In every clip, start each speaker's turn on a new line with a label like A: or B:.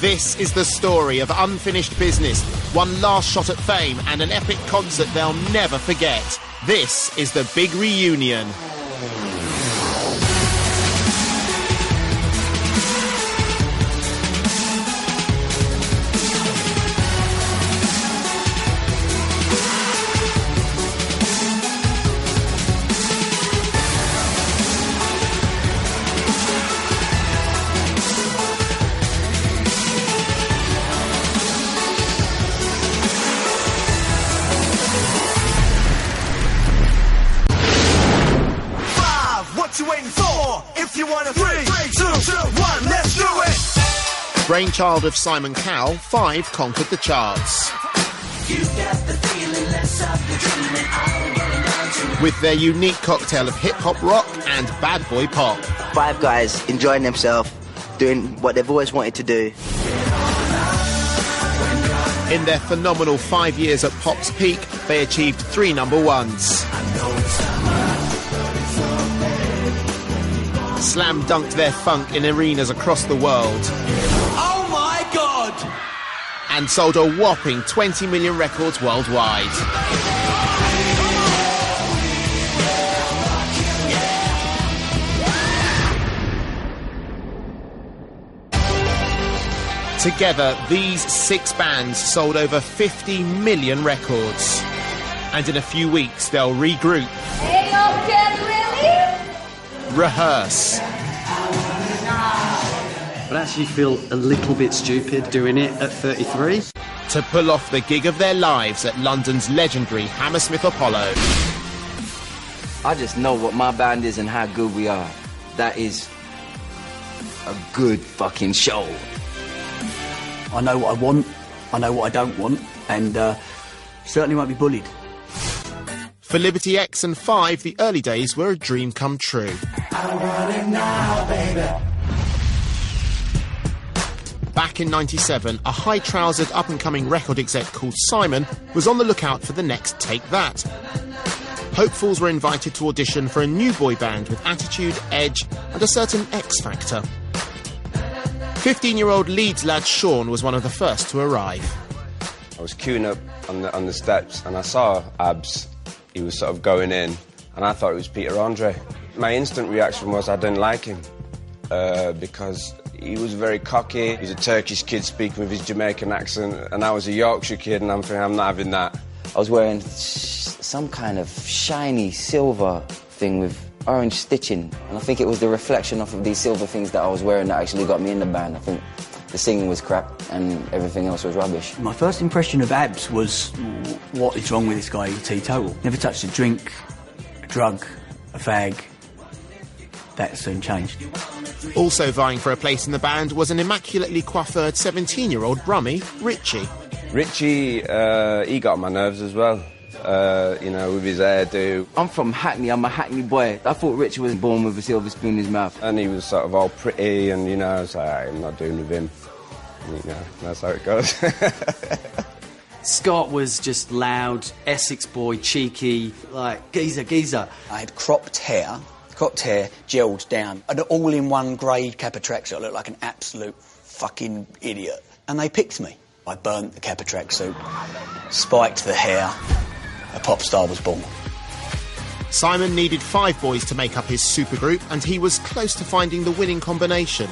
A: This is the story of unfinished business, one last shot at fame, and an epic concert they'll never forget. This is The Big Reunion. Brainchild of Simon Cowell, 5 conquered the charts. With their unique cocktail of hip-hop rock and bad boy pop.
B: 5 guys enjoying themselves, doing what they've always wanted to do.
A: In their phenomenal 5 years at pop's peak, they achieved 3 number 1s. Slam dunked their funk in arenas across the world.
C: Oh my God!
A: And sold a whopping 20 million records worldwide. Together, these 6 bands sold over 50 million records. And in a few weeks, they'll regroup.
D: Hey, okay, really?
A: Rehearse.
E: But I actually feel a little bit stupid doing it at 33.
A: To pull off the gig of their lives at London's legendary Hammersmith Apollo.
B: I just know what my band is and how good we are. That is a good fucking show.
F: I know what I want, I know what I don't want, and certainly won't be bullied.
A: For Liberty X and 5, the early days were a dream come true.
C: I want it now, baby.
A: Back in '97, a high-trousered up-and-coming record exec called Simon was on the lookout for the next Take That. Hopefuls were invited to audition for a new boy band with attitude, edge, and a certain X-factor. 15-year-old Leeds lad Sean was one of the first to arrive.
G: I was queuing up on the steps and I saw Abs. He was sort of going in, and I thought it was Peter Andre. My instant reaction was I didn't like him because he was very cocky. He was a Turkish kid speaking with his Jamaican accent, and I was a Yorkshire kid, and I'm thinking, I'm not having that.
B: I was wearing some kind of shiny silver thing with orange stitching, and I think it was the reflection off of these silver things that I was wearing that actually got me in the band. I think the singing was crap and everything else was rubbish.
F: My first impression of Abs was, what is wrong with this guy? He's teetotal. Never touched a drink, a drug, a fag. That soon changed.
A: Also vying for a place in the band was an immaculately coiffured 17-year-old Brummie, Richie.
G: Richie, he got on my nerves as well. You know, with his hairdo.
B: I'm from Hackney, I'm a Hackney boy. I thought Richie was born with a silver spoon in his mouth.
G: And he was sort of all pretty, and, you know, I was like, I'm not doing with him. And, you know, that's how it goes.
E: Scott was just loud, Essex boy, cheeky, like, geezer.
H: I had cropped hair, gelled down, an all-in-one grey Kappa tracksuit. I looked like an absolute fucking idiot. And they picked me. I burnt the Kappa tracksuit, spiked the hair. A pop star was born.
A: Simon needed 5 boys to make up his supergroup, and he was close to finding the winning combination.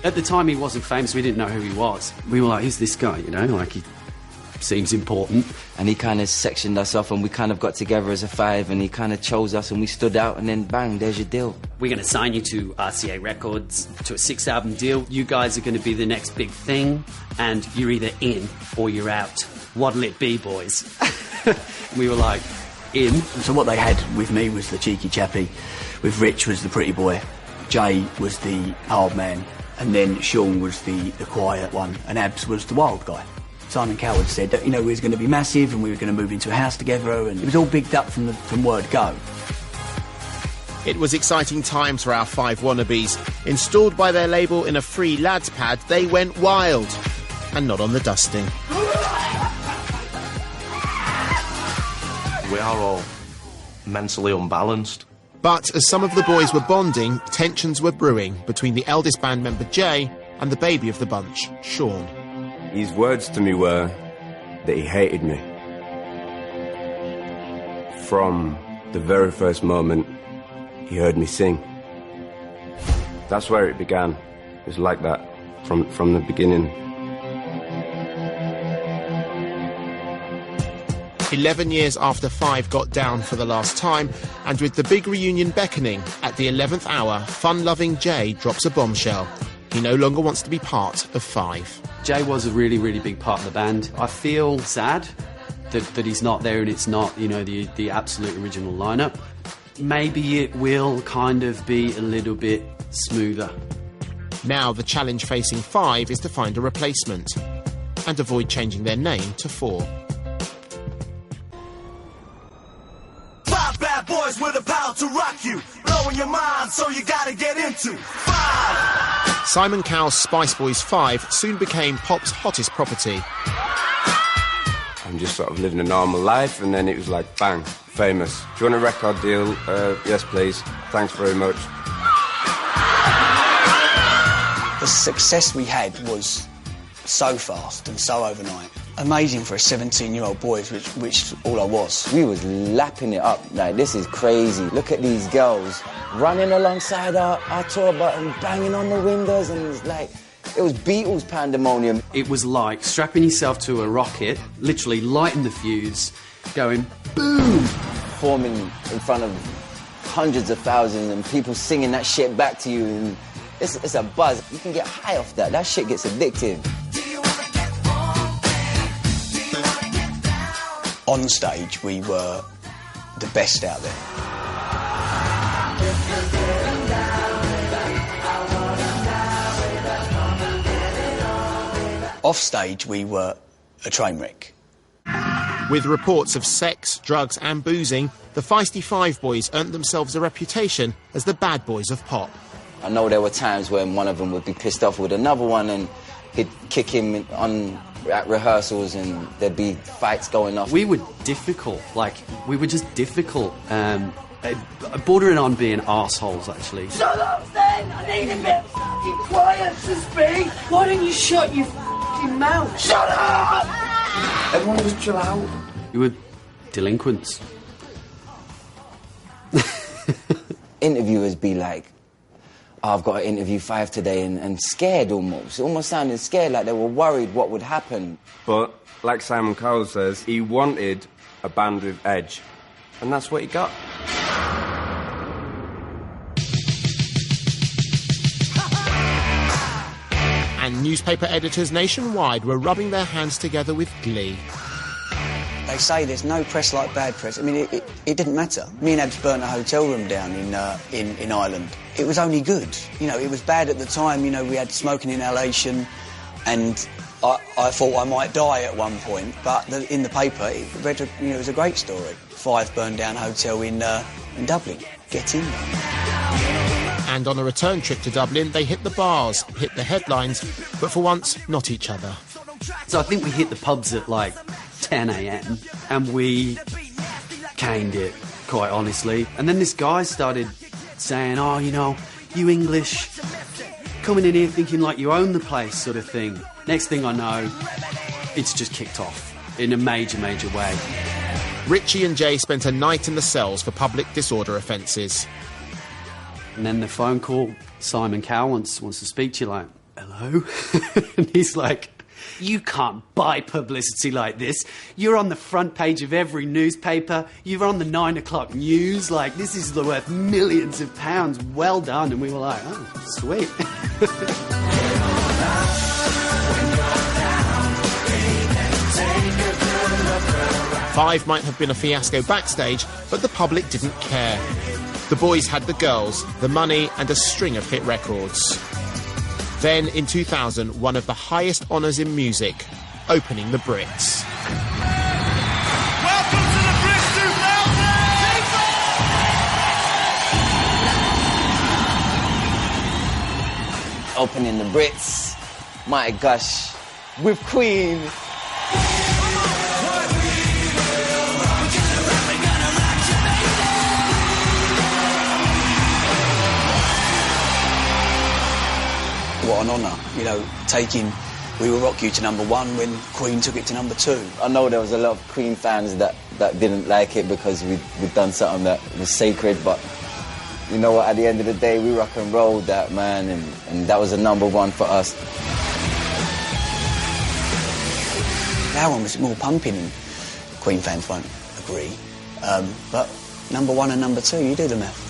E: At the time he wasn't famous, we didn't know who he was. We were like, who's this guy, you know, like he seems important.
B: And he kind of sectioned us off and we kind of got together as a 5 and he kind of chose us and we stood out and then bang, there's your deal.
E: We're going to sign you to RCA Records, to a 6-album deal. You guys are going to be the next big thing and you're either in or you're out. What'll it be, boys? We were like, in.
F: So what they had with me was the cheeky chappie, with Rich was the pretty boy, Jay was the hard man, and then Sean was the quiet one, and Abs was the wild guy. Simon Cowell said that, you know, we was going to be massive and we were going to move into a house together, and it was all bigged up from word go.
A: It was exciting times for our 5 wannabes. Installed by their label in a free lads pad, they went wild. And not on the dusting.
I: We are all mentally unbalanced.
A: But as some of the boys were bonding, tensions were brewing between the eldest band member Jay and the baby of the bunch, Sean.
G: His words to me were that he hated me. From the very first moment he heard me sing. That's where it began. It was like that from the beginning.
A: 11 years after Five got down for the last time, and with the big reunion beckoning, at the 11th hour, fun-loving Jay drops a bombshell. He no longer wants to be part of Five.
E: Jay was a really, really big part of the band. I feel sad that he's not there and it's not, you know, the absolute original lineup. Maybe it will kind of be a little bit smoother.
A: Now the challenge facing Five is to find a replacement and avoid changing their name to Four.
C: Five bad boys with a power to rock you, blowing your mind, so you gotta get into Five.
A: Simon Cowell's Spice Boys 5 soon became pop's hottest property.
G: I'm just sort of living a normal life, and then it was like, bang, famous. Do you want a record deal? Yes, please. Thanks very much.
H: The success we had was so fast and so overnight. Amazing for a 17-year-old boy, which all I was.
B: We was lapping it up, like, this is crazy. Look at these girls running alongside our tour button, banging on the windows, and it's like, it was Beatles pandemonium.
E: It was like strapping yourself to a rocket, literally lighting the fuse, going boom!
B: Performing in front of hundreds of thousands and people singing that shit back to you. And it's a buzz. You can get high off that. That shit gets addictive.
H: On stage, we were the best out there. Off stage, we were a train wreck.
A: With reports of sex, drugs and boozing, the Feisty Five Boys earned themselves a reputation as the bad boys of pop.
B: I know there were times when one of them would be pissed off with another one and he'd kick him at rehearsals and there'd be fights going off.
E: We were difficult, we were just difficult. Bordering on being arseholes, actually.
C: Shut up, then! I need a bit of fucking quiet to speak! Why don't you shut your fucking mouth? Shut up! Everyone just chill out.
E: We were delinquents.
B: Interviewers be like, oh, I've got to interview Five today, and scared almost. It almost sounded scared, like they were worried what would happen.
G: But, like Simon Cowell says, he wanted a band with edge. And that's what he got.
A: And newspaper editors nationwide were rubbing their hands together with glee.
H: They say there's no press like bad press. I mean, it didn't matter. Me and Abs burnt a hotel room down in Ireland. It was only good. You know, it was bad at the time. You know, we had smoking inhalation, and I thought I might die at one point. But in the paper, it was a great story. Five burned down hotel in Dublin. Get in.
A: And on a return trip to Dublin, they hit the bars, hit the headlines, but for once, not each other.
E: So I think we hit the pubs at 10 a.m. and we caned it, quite honestly. And then this guy started saying, oh, you know, you English, coming in here thinking like you own the place sort of thing. Next thing I know, it's just kicked off in a major, major way.
A: Richie and Jay spent a night in the cells for public disorder offences.
E: And then the phone call, Simon Cowell wants to speak to you, like, hello? And he's like, you can't buy publicity like this. You're on the front page of every newspaper. You're on the 9 o'clock news. Like, this is worth millions of pounds. Well done. And we were like, oh, sweet.
A: Five might have been a fiasco backstage, but the public didn't care. The boys had the girls, the money, and a string of hit records. Then, in 2000, one of the highest honours in music, opening the Brits.
C: Welcome to the Brits 2000!
B: Opening the Brits, my gosh, with Queen.
H: what an honour, you know, taking We Will Rock You to #1 when Queen took it to #2.
B: I know there was a lot of Queen fans that didn't like it because we'd done something that was sacred, but you know what, at the end of the day, we rock and rolled that, man, and that was a #1 for us.
H: Our one was more pumping, and Queen fans won't agree, but #1 and #2, you do the math.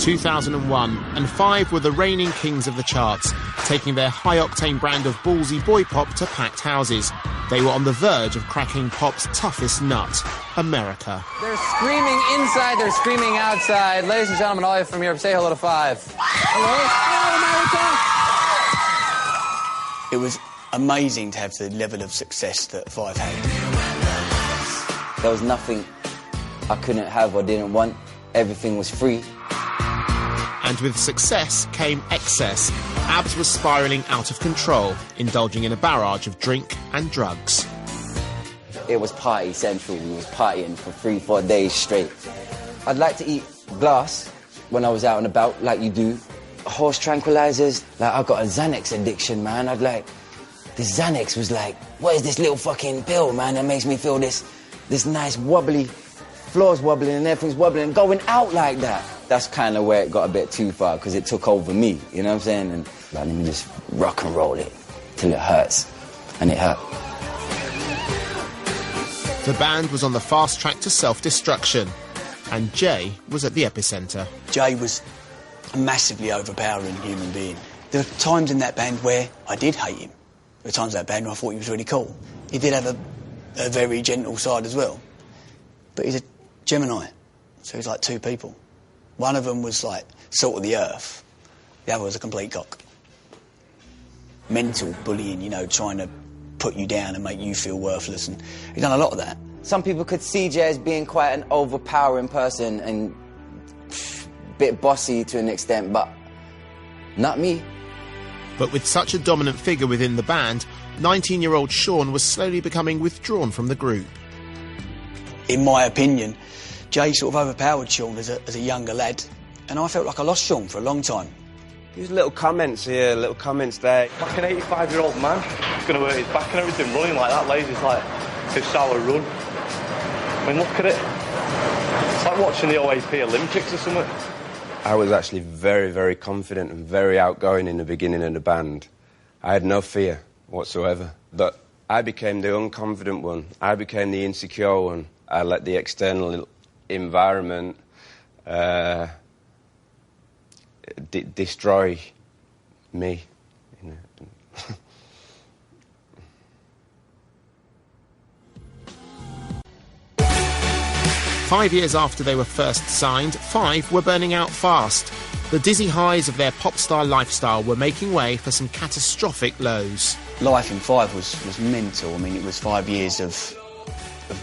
A: In 2001, and Five were the reigning kings of the charts, taking their high-octane brand of ballsy boy pop to packed houses. They were on the verge of cracking pop's toughest nut, America.
J: They're screaming inside, they're screaming outside. Ladies and gentlemen, all you from Europe, say hello to Five. Hello. Hello, America.
H: It was amazing to have the level of success that Five had.
B: There was nothing I couldn't have or didn't want. Everything was free.
A: And with success came excess. Abs was spiralling out of control, indulging in a barrage of drink and drugs.
B: It was party central. We was partying for 3-4 days straight. I'd like to eat glass when I was out and about, like you do. Horse tranquilizers. Like, I got a Xanax addiction, man. This Xanax was like, what is this little fucking pill, man, that makes me feel this nice wobbly, floor's wobbling and everything's wobbling and going out like that. That's kind of where it got a bit too far, because it took over me, you know what I'm saying? And like, let me just rock and roll it till it hurts. And it hurt.
A: The band was on the fast track to self-destruction, and Jay was at the epicentre.
H: Jay was a massively overpowering human being. There were times in that band where I did hate him. There were times in that band where I thought he was really cool. He did have a very gentle side as well. But he's a Gemini, so he's like two people. One of them was like salt of the earth. The other was a complete cock. Mental bullying, you know, trying to put you down and make you feel worthless, and he's done a lot of that.
B: Some people could see Jay as being quite an overpowering person and a bit bossy to an extent, but not me.
A: But with such a dominant figure within the band, 19-year-old Sean was slowly becoming withdrawn from the group.
H: In my opinion, Jay sort of overpowered Sean as a younger lad, and I felt like I lost Sean for a long time.
G: There's little comments here, little comments there.
I: Like an 85-year-old man, he's going to hurt his back and everything, running like that, lazy, it's like his sour run. I mean, look at it. It's like watching the OAP Olympics or something.
G: I was actually very, very confident and very outgoing in the beginning of the band. I had no fear whatsoever. But I became the unconfident one. I became the insecure one. I let the external environment destroy me. You know.
A: 5 years after they were first signed, Five were burning out fast. The dizzy highs of their pop star lifestyle were making way for some catastrophic lows.
H: Life in Five was mental. I mean, it was 5 years of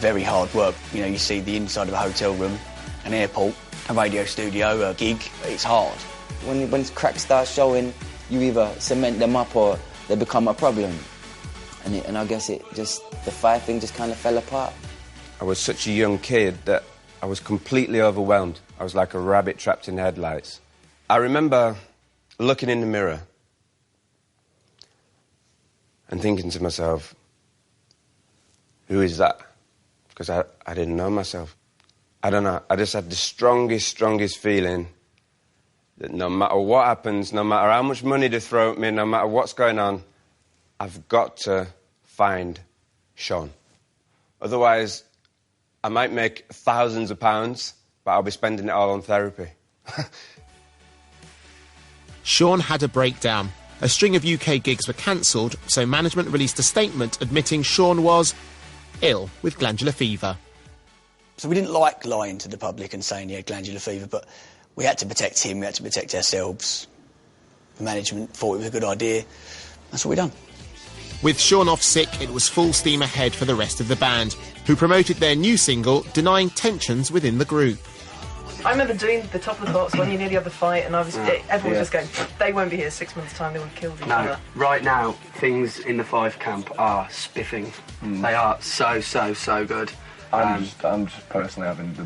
H: very hard work. You know, you see the inside of a hotel room, an airport, a radio studio, a gig. It's hard.
B: When cracks start showing, you either cement them up or they become a problem. And I guess the Five thing just kind of fell apart.
G: I was such a young kid that I was completely overwhelmed. I was like a rabbit trapped in headlights. I remember looking in the mirror and thinking to myself, who is that? Because I didn't know myself. I don't know, I just had the strongest feeling that no matter what happens, no matter how much money they throw at me, no matter what's going on, I've got to find Sean. Otherwise, I might make thousands of pounds, but I'll be spending it all on therapy.
A: Sean had a breakdown. A string of UK gigs were cancelled, so management released a statement admitting Sean was ill with glandular fever.
H: So we didn't like lying to the public and saying he had glandular fever, but we had to protect him, we had to protect ourselves. The management thought it was a good idea. That's what we done.
A: With Sean off sick, it was full steam ahead for the rest of the band, who promoted their new single, denying tensions within the group.
K: I remember doing the top of the pops when you nearly had the fight, and everyone was just going, they won't be here 6 months' time, they would have killed each other.
F: Right now, things in the Five camp are spiffing. They are so good.
L: I'm just personally having the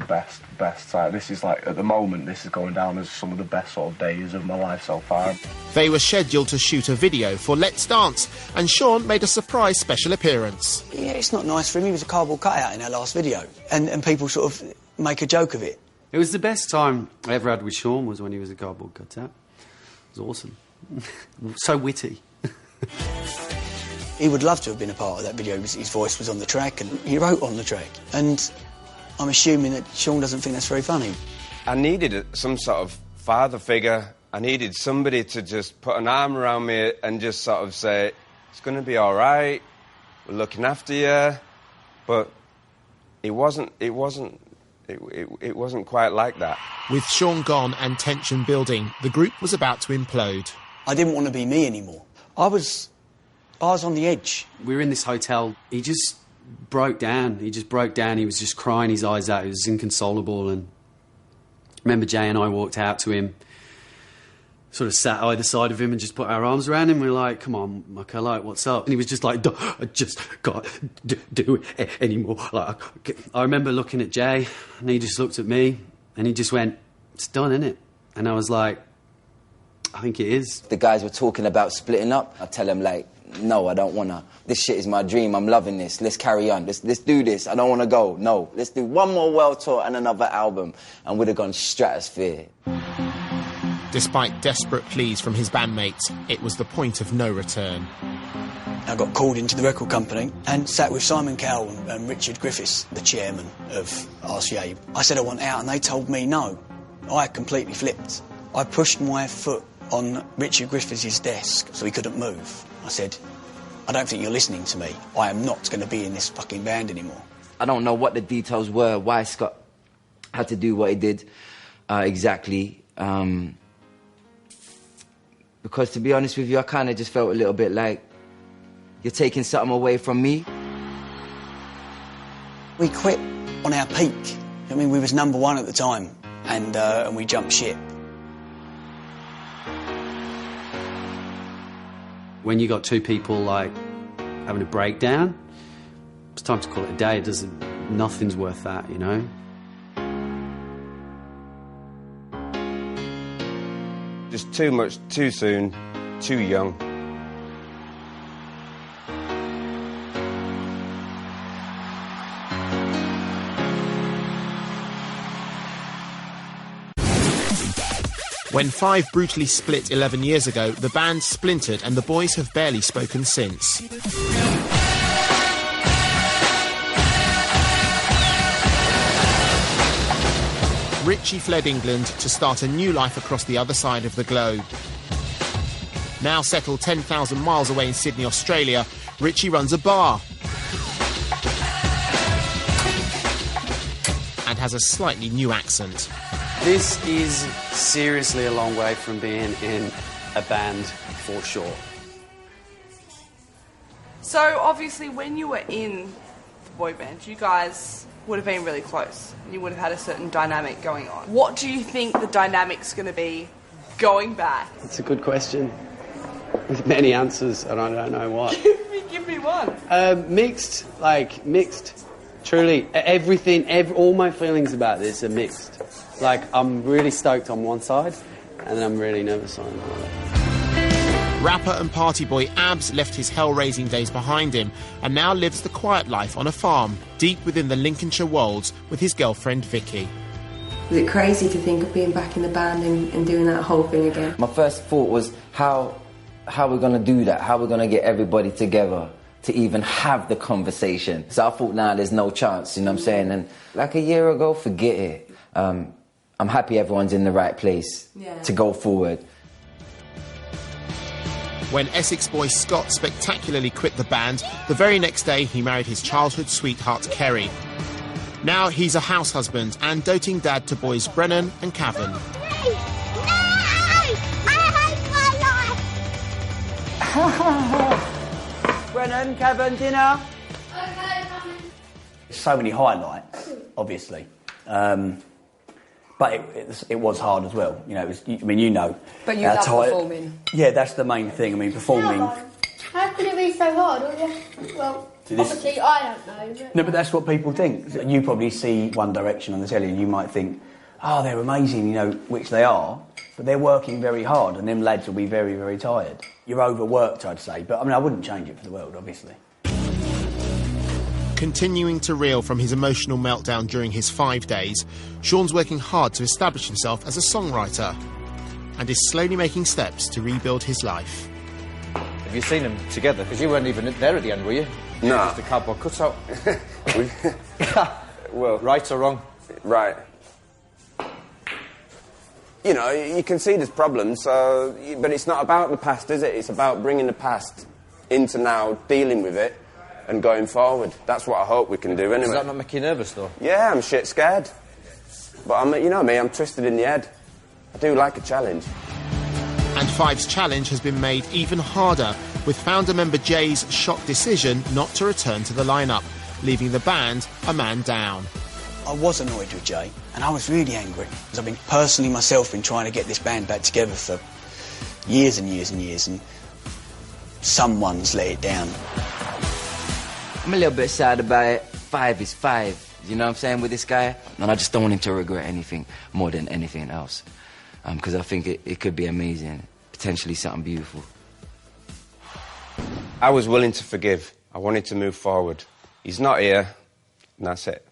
L: best time. This is like, at the moment, this is going down as some of the best sort of days of my life so far.
A: They were scheduled to shoot a video for Let's Dance, and Sean made a surprise special appearance.
H: Yeah, it's not nice for him. He was a cardboard cutout in our last video, and people sort of make a joke of it.
E: It was the best time I ever had with Sean, was when he was a cardboard cutout. It was awesome. So witty.
H: He would love to have been a part of that video. His voice was on the track and he wrote on the track. And I'm assuming that Sean doesn't think that's very funny.
G: I needed some sort of father figure. I needed somebody to just put an arm around me and just sort of say, it's going to be all right, we're looking after you. But it wasn't quite like that.
A: With Sean gone and tension building, the group was about to implode.
H: I didn't want to be me anymore. I was on the edge.
E: We were in this hotel. He just broke down. He was just crying his eyes out. He was inconsolable. And I remember Jay and I walked out to him, sort of sat either side of him and just put our arms around him. We were like, come on, Michael, like, what's up? And he was just like, I just can't do it anymore. Like, I remember looking at Jay, and he just looked at me, and he just went, it's done, innit? And I was like, I think it is.
B: The guys were talking about splitting up. I tell them, like, no, I don't want to. This shit is my dream. I'm loving this. Let's carry on. Let's do this. I don't want to go. No, let's do one more world tour and another album. And we'd have gone stratosphere.
A: Despite desperate pleas from his bandmates, it was the point of no return.
H: I got called into the record company and sat with Simon Cowell and Richard Griffiths, the chairman of RCA. I said I want out, and they told me no. I completely flipped. I pushed my foot on Richard Griffiths' desk so he couldn't move. I said, I don't think you're listening to me. I am not going to be in this fucking band anymore.
B: I don't know what the details were, why Scott had to do what he did exactly. Because to be honest with you, I kind of just felt a little bit like you're taking something away from me.
H: We quit on our peak. I mean, we was #1 at the time, and we jumped ship.
E: When you got two people, like, having a breakdown, it's time to call it a day. Nothing's worth that, you know?
G: Just too much, too soon, too young.
A: When Five brutally split 11 years ago, the band splintered and the boys have barely spoken since. Richie fled England to start a new life across the other side of the globe. Now settled 10,000 miles away in Sydney, Australia, Richie runs a bar and has a slightly new accent.
E: This is seriously a long way from being in a band, for sure.
K: So, obviously, when you were in the boy band, you guys would have been really close. You would have had a certain dynamic going on. What do you think the dynamic's going to be going back?
E: It's a good question. With many answers, and I don't know what.
K: Give me one.
E: Mixed. Truly, all my feelings about this are mixed. Like, I'm really stoked on one side, and then I'm really nervous on another.
A: Rapper and party boy Abs left his hell-raising days behind him and now lives the quiet life on a farm deep within the Lincolnshire wolds with his girlfriend Vicky.
M: Was it crazy to think of being back in the band and doing that whole thing again?
B: My first thought was how we're going to do that, how we're going to get everybody together to even have the conversation. So I thought, nah, there's no chance, you know what I'm saying? And like a year ago, forget it. I'm happy everyone's in the right place to go forward.
A: When Essex boy Scott spectacularly quit the band, the very next day he married his childhood sweetheart Kerry. Now he's a house husband and doting dad to boys Brennan and Cavan.
H: Brennan, Cavan, dinner.
M: Okay, coming.
H: So many highlights, obviously.
F: But it was hard as well. You know, it was, I mean, you know.
N: But you love performing.
F: Yeah, that's the main thing. I mean, performing.
O: How can it be so hard? Well, obviously I don't know.
F: No, but that's what people think. You probably see One Direction on the telly and you might think, oh, they're amazing, you know, which they are, but they're working very hard and them lads will be very, very tired. You're overworked, I'd say, but I mean, I wouldn't change it for the world, obviously.
A: Continuing to reel from his emotional meltdown during his 5 days, Sean's working hard to establish himself as a songwriter and is slowly making steps to rebuild his life.
P: Have you seen them together? Because you weren't even there at the end, were you?
G: No.
P: Just a cardboard cutout.
G: Well,
P: right or wrong?
G: Right. You know, you can see there's problems, but it's not about the past, is it? It's about bringing the past into now, dealing with it, and going forward. That's what I hope we can do, anyway.
P: Does that not make you nervous, though?
G: Yeah, I'm shit scared. But you know me, I'm twisted in the head. I do like a challenge.
A: And Five's challenge has been made even harder, with founder member Jay's shock decision not to return to the lineup, leaving the band a man down.
H: I was annoyed with Jay, and I was really angry, because I've been personally myself been trying to get this band back together for years and years and years, and someone's let it down.
B: I'm a little bit sad about it. 5 is 5, you know what I'm saying, with this guy? And I just don't want him to regret anything more than anything else. Because I think it could be amazing, potentially something beautiful.
G: I was willing to forgive. I wanted to move forward. He's not here, and that's it.